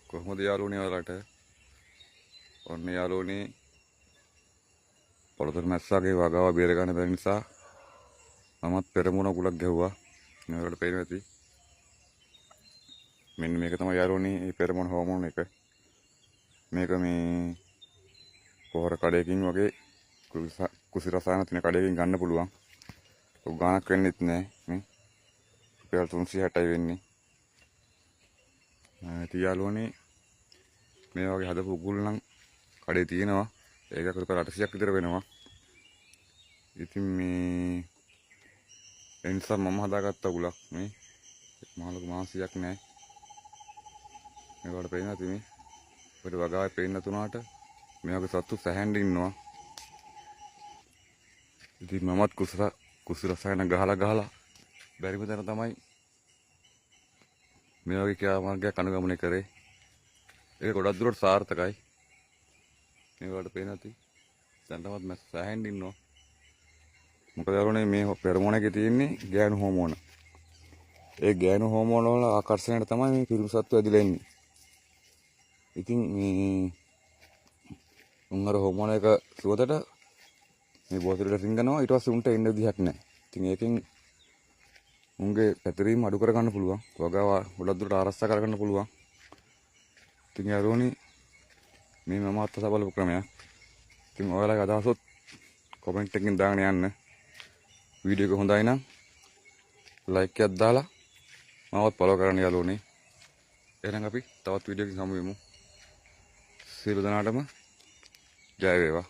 කොහොමද යාළුවනේ ඔයාලට? ඔන්න යාළුවනේ පොළොතර මැස්සාගේ වගාව බේර ගන්න බැරි නිසා මමත් පෙරමුණ කුලක් ගැහුවා. මේකට පේනවා ඇති. මෙන්න මේක තමයි යාළුවනේ මේ පෙරමුණ හෝමෝන් එක. මේක මේ පොහොර කඩේකින් වගේ කුසි රසායන තියෙන කඩේකින් ගන්න පුළුවන්. ඔක් ගානක් වෙන්නෙත් නෑ. මේ රුපියල් 360යි වෙන්නේ. ඉතින් යාළුවනේ මේ වගේ හදපු උගුල් නම් කඩේ තියෙනවා. ඒක රුපියල් 800ක් විතර වෙනවා. ඉතින් මේ ඒ නිසා මම හදාගත්ත උගුලක් මේ මහලොකු මාංශයක් නෑ. මේකට පේනවා ඉතින් මේ අපිට වගාවේ පේන්න තුනාට මේ වගේ සත්තු සැහැඳ ඉන්නවා. ඉතින් මමත් කුසි රසායන ගහලා බැරිම තැන තමයි මේ වගේ ක්‍රියාමාර්ගයක් අනුගමනය කරේ. ඒක ගොඩක් දුරට සාර්ථකයි. මේකට පේනවා ඉතින් දැන්ටමත් මැස්ස සැහැඳ ඉන්නවා. මොකද යාළුවනේ මේ පෙරමුණ එකේ තියෙන්නේ ගෑනු හෝමෝන. ඒ ගෑනු හෝමෝන වල ආකර්ෂණයට තමයි මේ පිරිමි සත්තු ඇදිලා ඉන්නේ. ඉතින් මේ උන්වර හෝමෝන එක සුවතට මේ බෝතලෙට රිංගනවා. ඊට පස්සේ උන්ට එන්න විදිහක් නැහැ. ඉතින් ඒකෙන් උන්ගේ පැතිරීම අඩු කර ගන්න පුළුවන්. වගාව ගොඩක් දුරට ආරක්ෂා කර ගන්න පුළුවන්. ඉතින් යාළුවනේ මේ මම අත්දැක බලපු ක්‍රමයක්. ඉතින් ඔයාලගේ අදහසොත් කමෙන්ට් එකකින් දාගෙන යන්න. වීඩියෝ එක හොඳයි නම් ලයික් එකක් දාලා මාවත් ෆලෝ කරන්න යාළුවනේ. එහෙනම් අපි තවත් වීඩියෝ එකකින් හමු වෙමු. සියලු දෙනාටම ජය වේවා.